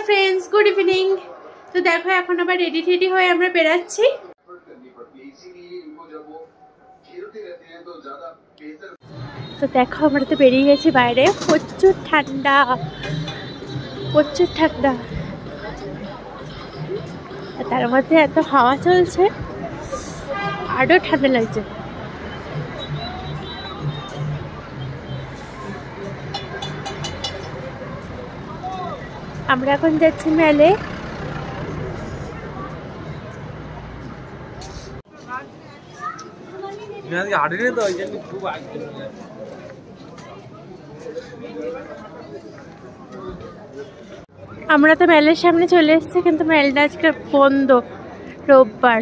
Friends, good evening. তো দেখো এখন আবার রেডি টেডি হয়ে আমরা বেরাচ্ছি। তো দেখো আমরা তো বেরিয়ে গেছি বাইরে, প্রচুর ঠান্ডা, প্রচুর ঠান্ডা। তার মধ্যে এত হাওয়া চলছে, আরো ঠান্ডা লাগছে। আমরা এখন যাচ্ছি মেলে। আমরা তো মেলের সামনে চলে এসেছি, কিন্তু মেলটা আজকে বন্ধ, রোববার।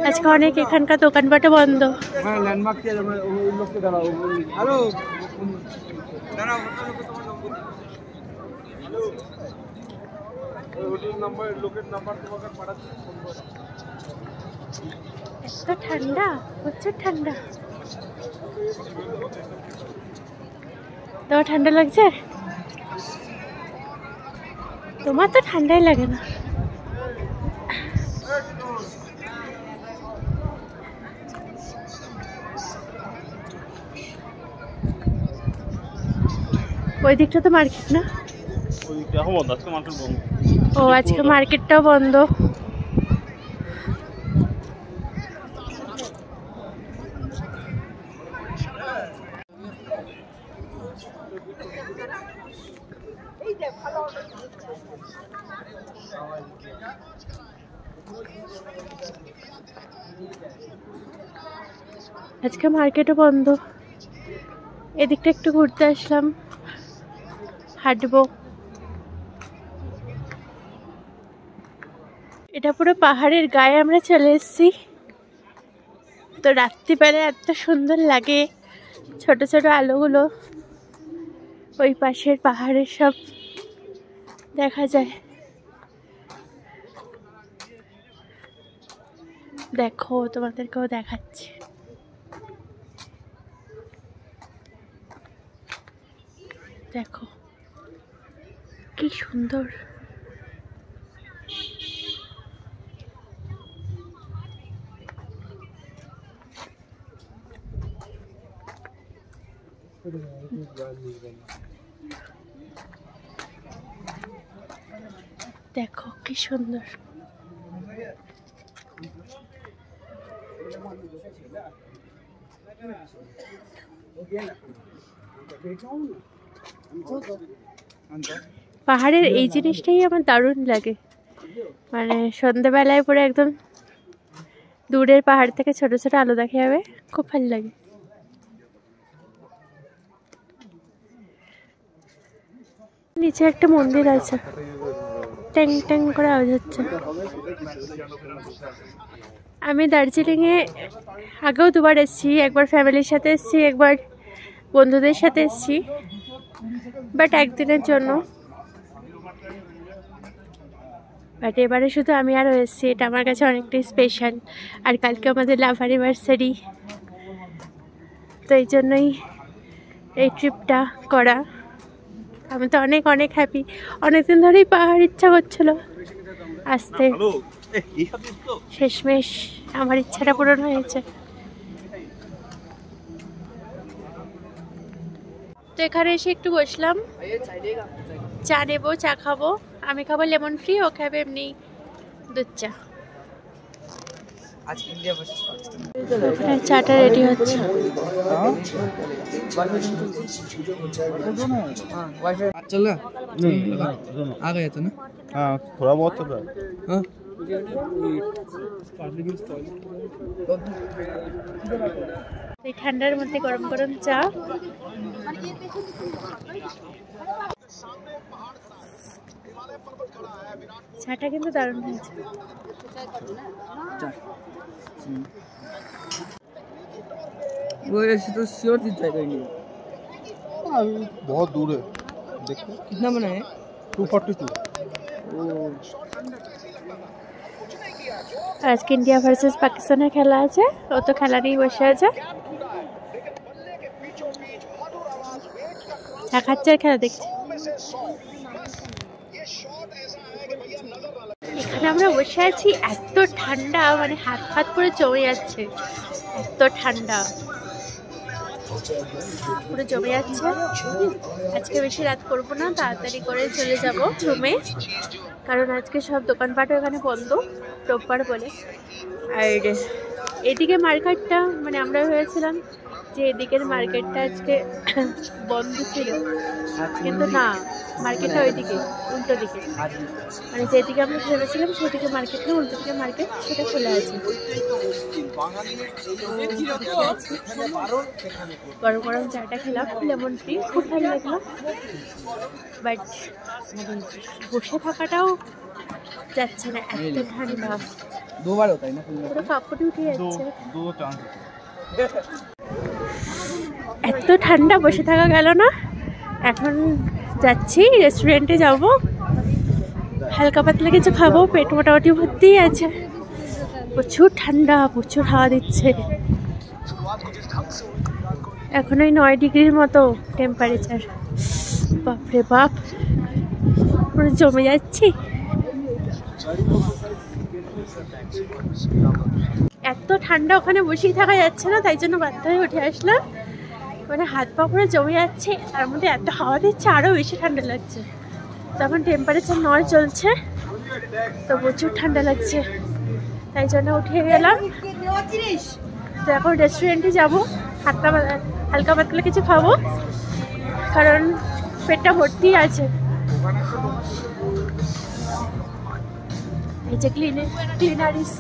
আজকে অনেক এখানকার দোকানপাটও বন্ধ। এত ঠান্ডা, প্রচুর ঠান্ডা। তোমার ঠান্ডা লাগছে? তোমার তো ঠান্ডাই লাগে না। ওই দিকটা তো মার্কেট না? ও আজকে মার্কেটটাও বন্ধ। আজকে মার্কেটও বন্ধ। এদিকটা একটু ঘুরতে আসলাম, হাঁটবো। এটা পুরো পাহাড়ের গায়ে আমরা চলে এসেছি। তো রাত্রিবেলা এত সুন্দর লাগে, ছোট ছোট আলোগুলো ওই পাশের পাহাড়ের সব দেখা যায়। দেখো, তোমাদেরকেও দেখাচ্ছি। দেখো কি সুন্দর। দেখো কি সুন্দর। পাহাড়ের এই জিনিসটাই আমার দারুণ লাগে, মানে সন্ধ্যাবেলায় পরে একদম দূরের পাহাড় থেকে ছোট ছোট আলো দেখা যাবে, খুব ভালো লাগে। নিচে একটা মন্দির আছে, ট্যাং ট্যাং করে আওয়াজ হচ্ছে। আমি দার্জিলিংয়ে আগেও দুবার এসেছি, একবার ফ্যামিলির সাথে এসেছি, একবার বন্ধুদের সাথে এসেছি, বাট একদিনের জন্য। বাট এবারে শুধু আমি আরও এসেছি, এটা আমার কাছে অনেকটাই স্পেশাল। আর কালকে আমাদের লাভ অ্যানিভার্সারি, তো এই জন্যই এই ট্রিপটা করা। আমি তো অনেক অনেক হ্যাপি। অনেকদিন ধরেই পাহাড় ইচ্ছা করছিল আসতে, শেষমেশ আমার ইচ্ছাটা পূরণ হয়েছে। তো এখানে এসে একটু বসলাম, চা নেবো, চা খাবো। আমি খাবো লেমন ফ্রি, ও খাবে এমনি দুধ চা। চাটা রেডি হচ্ছে। এই ঠান্ডার মধ্যে গরম গরম চা। চাটা কিন্তু দারুণ হয়েছে। वो ऐसे तो श्योर दिख जाएगा नहीं, बहुत दूर है। देखो कितना बना है? 242। আজকে ইন্ডিয়া ভার্সেস পাকিস্তানের খেলা আছে, ও তো খেলা নিয়ে বসে আছে। চা খাচ্ছে আর খেলা দেখছে। এখানে আমরা বসে আছি, এত ঠান্ডা, মানে হাত হাত পুরো জমে যাচ্ছে, এত ঠান্ডা পুরো জমে যাচ্ছে। আজকে বেশি রাত করবো না, তাড়াতাড়ি করে চলে যাব রুমে, কারণ আজকে সব দোকানপাটও এখানে বন্ধ, রোববার বলে। আর এদিকে মার্কেটটা, মানে আমরা ভেবেছিলাম যে এদিকের মার্কেটটা আজকে বন্ধ ছিল, কিন্তু না, মার্কেটটা ওইদিকে, উল্টো দিকে, মানে যেদিকে আমরা ভেবেছিলাম সেদিকে মার্কেট না, উল্টো দিকে মার্কেট, সেটা খোলা আছে। গরম গরম চাটা খেলাম, লেমন টি, খুব ভালো লাগলো। বাট বসে থাকাটাও যাচ্ছে না, এত ঠান্ডা, পুরো কাপড়ে উঠে যাচ্ছে। এত ঠান্ডা, বসে থাকা গেল না। এখন যাচ্ছি রেস্টুরেন্টে, যাব হালকা পাতলা কিছু খাবো, পেট মোটামুটি ভর্তি আছে। প্রচুর ঠান্ডা, প্রচুর হাওয়া দিচ্ছে। এখন ওই 9 ডিগ্রির মতো টেম্পারেচার। বাপরে বাপ, পুরো জমে যাচ্ছি। এত ঠান্ডা, ওখানে বসেই থাকা যাচ্ছে না, তাই জন্য বাধ্য হয়ে উঠে আসলাম। মানে হাত পা পুরো জমে যাচ্ছে, তার মধ্যে এত হাওয়া দিচ্ছে, আরও বেশি ঠান্ডা লাগছে। তখন টেম্পারেচার 9 চলছে, তো প্রচুর ঠান্ডা লাগছে, তাই জন্য উঠে গেলাম। তো এখন রেস্টুরেন্টে যাবো, হালকা পাতলা কিছু খাবো, কারণ পেটটা ভর্তি আছে। এই যে ক্লিনারিস,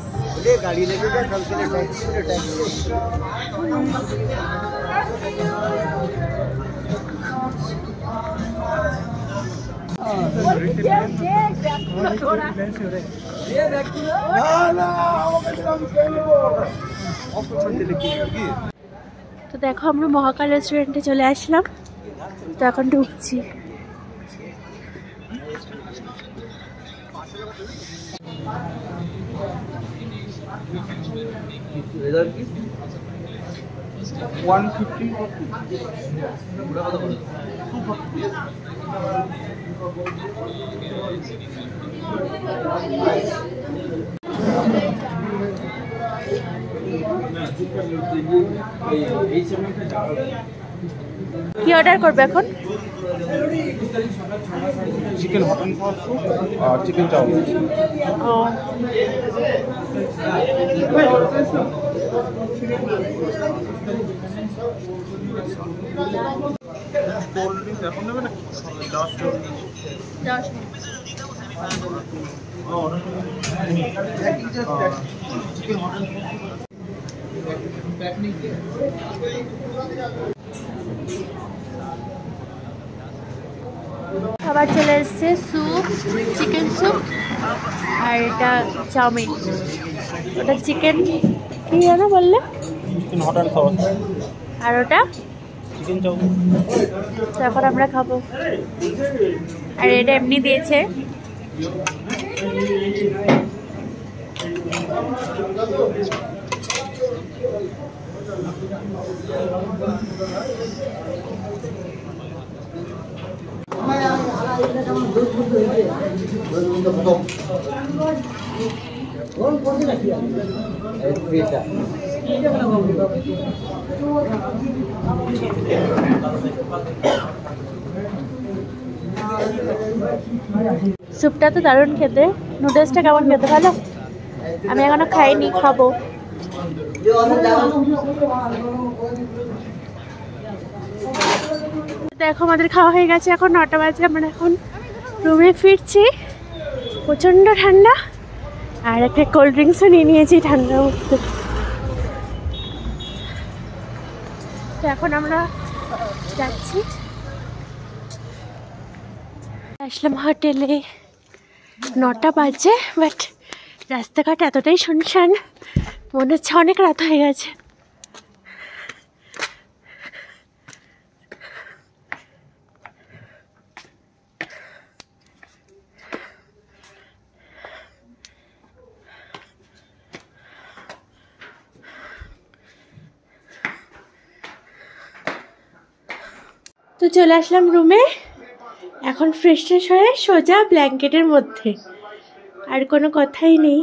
তো দেখো আমরা মহাকাল রেস্টুরেন্টে চলে আসলাম, তো এখন ঢুকছি। কি অর্ডার করবে এখন? চিকেন হট অ্যান্ড সস আর চিকেন চাউমিন। কোল্ড ড্রিঙ্কস এখন নেবে না? খাবার চলে এসছে, স্যুপ, চিকেন স্যুপ, আর এটা চাউমিন। ওটা চিকেন কি যেন বললে? Chicken hot and sauce. আর ওটা চিকেন চাউমিন। তো এখন আমরা খাবো। আর এটা এমনি দিয়েছে। স্যুপটা তো দারুণ খেতে। নুডলসটা কেমন খেতে? ভালো? আমি এখনো খাইনি, খাবো। দেখো আমাদের খাওয়া হয়ে গেছে, এখন 9টা বাজে, আমরা এখন রুমে ফিরছি। প্রচণ্ড ঠান্ডা, আর একটা কোল্ড ড্রিঙ্কসও নিয়ে নিয়েছি ঠান্ডার মধ্যে। তো এখন আমরা যাচ্ছি, আসলাম হোটেলে। 9টা বাজে, বাট রাস্তাঘাট এতটাই শুনশান, মনে হচ্ছে অনেক রাত হয়ে গেছে। তো চলে আসলাম রুমে, এখন ফ্রেশ ট্রেশ হয়ে সোজা ব্ল্যাঙ্কেটের মধ্যে। আর কোনো কথাই নেই।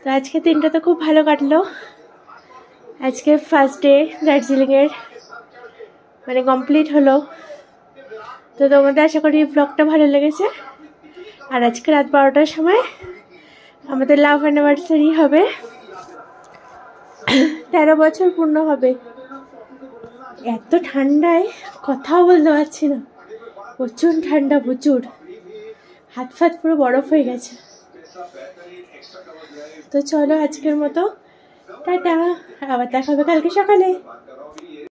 তো আজকে দিনটা তো খুব ভালো কাটলো। আজকে ফার্স্ট ডে দার্জিলিংয়ের, মানে কমপ্লিট হলো। তো তোমাদের আশা করি ব্লগটা ভালো লেগেছে। আর আজকে রাত 12টার সময় আমাদের লাভ অ্যানিভার্সারি হবে, 13 বছর পূর্ণ হবে। এত ঠান্ডায় কথাও বলতে পারছি না, প্রচুর ঠান্ডা, প্রচুর। হাত ফাত পুরো বরফ হয়ে গেছে। তো চলো আজকের মতো টাটা, আবার দেখা হবে কালকে সকালে।